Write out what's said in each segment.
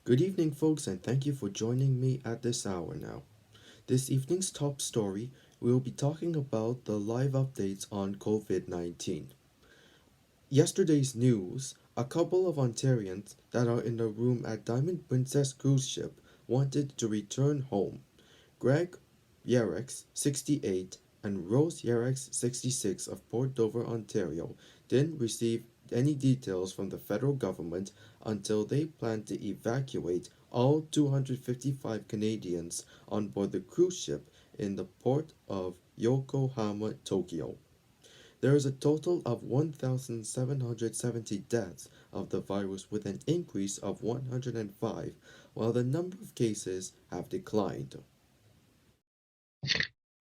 Good evening, folks, and thank you for joining me at this hour now. This evening's top story, we will be talking about the live updates on COVID 19. Yesterday's news, a couple of Ontarians that are in a room at Diamond Princess cruise ship wanted to return home. Greg Yerex, 68, and Rose Yerex, 66, of Port Dover, Ontario, didn't receive any details from the federal government until they planned to evacuate all 255 Canadians on board the cruise ship in the port of Yokohama, Tokyo. There is a total of 1,770 deaths of the virus with an increase of 105, while the number of cases have declined.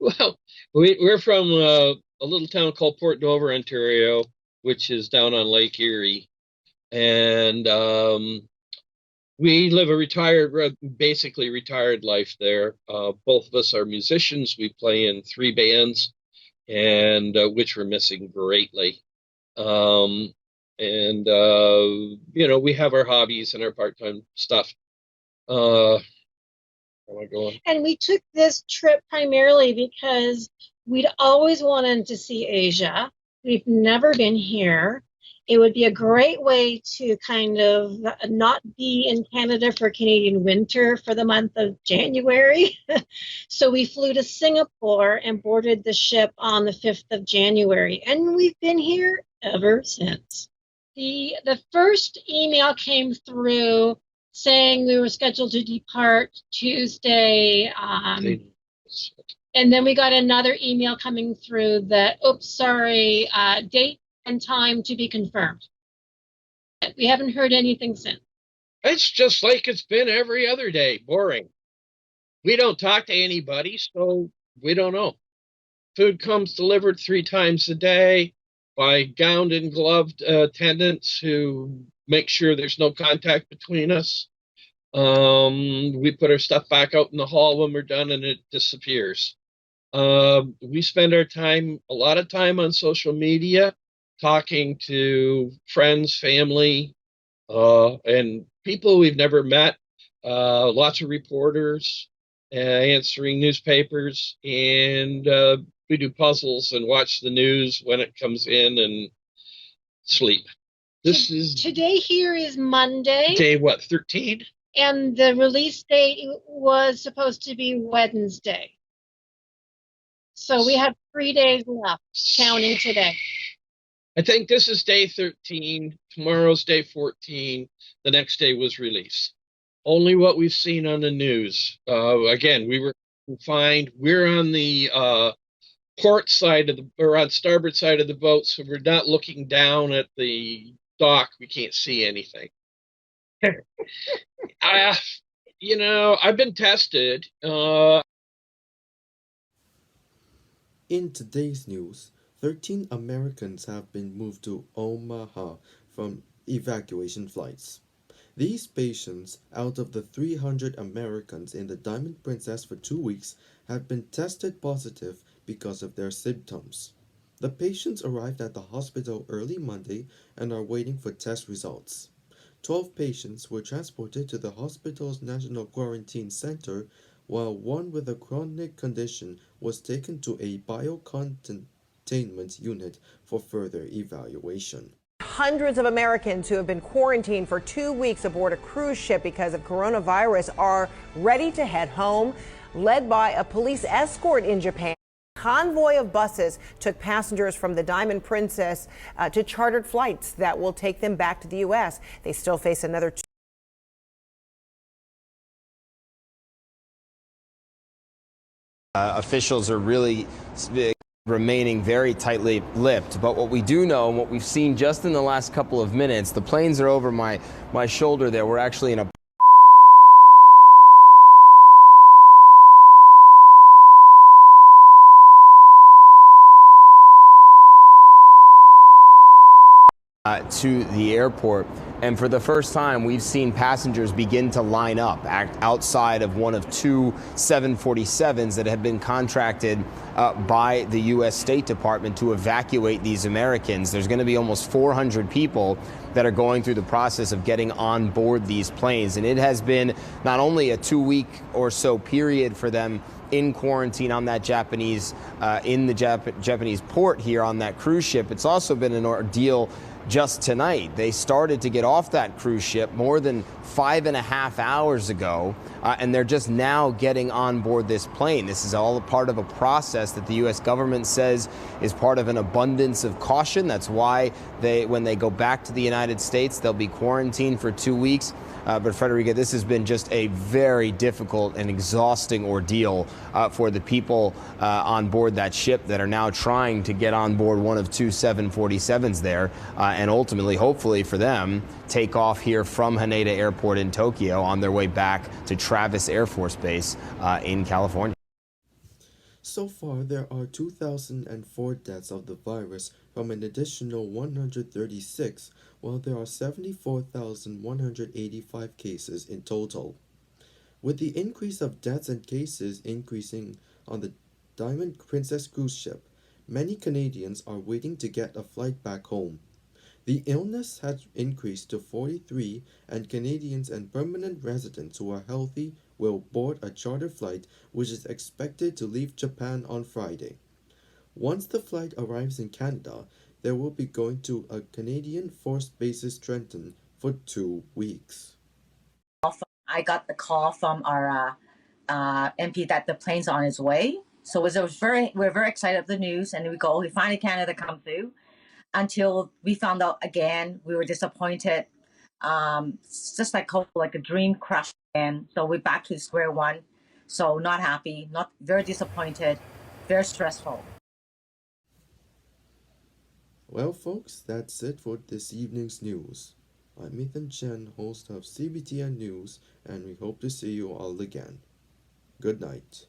Well, we're from a little town called Port Dover, Ontario, which is down on Lake Erie, and we live a basically retired life there. Both of us are musicians. We play in three bands, and which we're missing greatly. Um, and we have our hobbies and our part-time stuff. Where am I going? And we took this trip primarily because we'd always wanted to see Asia. We've never been here. It would be a great way to kind of not be in Canada for Canadian winter for the month of January. So we flew to Singapore and boarded the ship on the 5th of January. And we've been here ever since. The first email came through saying we were scheduled to depart Tuesday. And then we got another email coming through that, oops, sorry, date and time to be confirmed. We haven't heard anything since. It's just like it's been every other day, boring. We don't talk to anybody, so we don't know. Food comes delivered 3 times a day by gowned and gloved attendants who make sure there's no contact between us. We put our stuff back out in the hall when we're done and it disappears. We spend a lot of time on social media, talking to friends, family, and people we've never met. Lots of reporters, answering newspapers, and we do puzzles and watch the news when it comes in and sleep. Today here is Monday. Day what, 13? And the release date was supposed to be Wednesday. So we have 3 days left, counting today. I think this is day 13. Tomorrow's day 14. The next day was release. Only what we've seen on the news. Again, we were confined. We're on the port side or on starboard side of the boat, so we're not looking down at the dock. We can't see anything. I've been tested. In today's news, 13 Americans have been moved to Omaha from evacuation flights. These patients, out of the 300 Americans in the Diamond Princess for 2 weeks, have been tested positive because of their symptoms. The patients arrived at the hospital early Monday and are waiting for test results. 12 patients were transported to the hospital's National Quarantine Center, while one with a chronic condition was taken to a biocontainment unit for further evaluation. Hundreds of Americans who have been quarantined for 2 weeks aboard a cruise ship because of coronavirus are ready to head home, led by a police escort in Japan. A convoy of buses took passengers from the Diamond Princess to chartered flights that will take them back to the U.S. They still face another Officials are really remaining very tightly lipped, but what we do know and what we've seen just in the last couple of minutes, the planes are over my shoulder there. We're actually in a to the airport. And for the first time, we've seen passengers begin to line up outside of one of two 747s that have been contracted by the U.S. State Department to evacuate these Americans. There's going to be almost 400 people that are going through the process of getting on board these planes. And it has been not only a 2-week or so period for them in quarantine on that Japanese, in the Japanese port here on that cruise ship, it's also been an ordeal just tonight. They started to get off that cruise ship more than 5.5 hours ago, and they're just now getting on board this plane. This is all a part of a process that the U.S. government says is part of an abundance of caution. That's why when they go back to the United States, they'll be quarantined for 2 weeks. But Frederica, this has been just a very difficult and exhausting ordeal for the people on board that ship that are now trying to get on board one of two 747s there, and ultimately, hopefully for them, take off here from Haneda Airport in Tokyo on their way back to Travis Air Force Base in California. So far, there are 2,004 deaths of the virus from an additional 136, while there are 74,185 cases in total. With the increase of deaths and cases increasing on the Diamond Princess cruise ship, many Canadians are waiting to get a flight back home. The illness has increased to 43, and Canadians and permanent residents who are healthy will board a charter flight which is expected to leave Japan on Friday. Once the flight arrives in Canada, they will be going to a Canadian Force Bases Trenton for 2 weeks. I got the call from our MP that the plane's on its way. So we're very excited of the news, and we finally Canada come through. Until we found out again, we were disappointed. It's just like a dream crash again. So we're back to square one. So not happy, not very disappointed, very stressful. Well, folks, that's it for this evening's news. I'm Ethan Chen, host of CBTN News, and we hope to see you all again. Good night.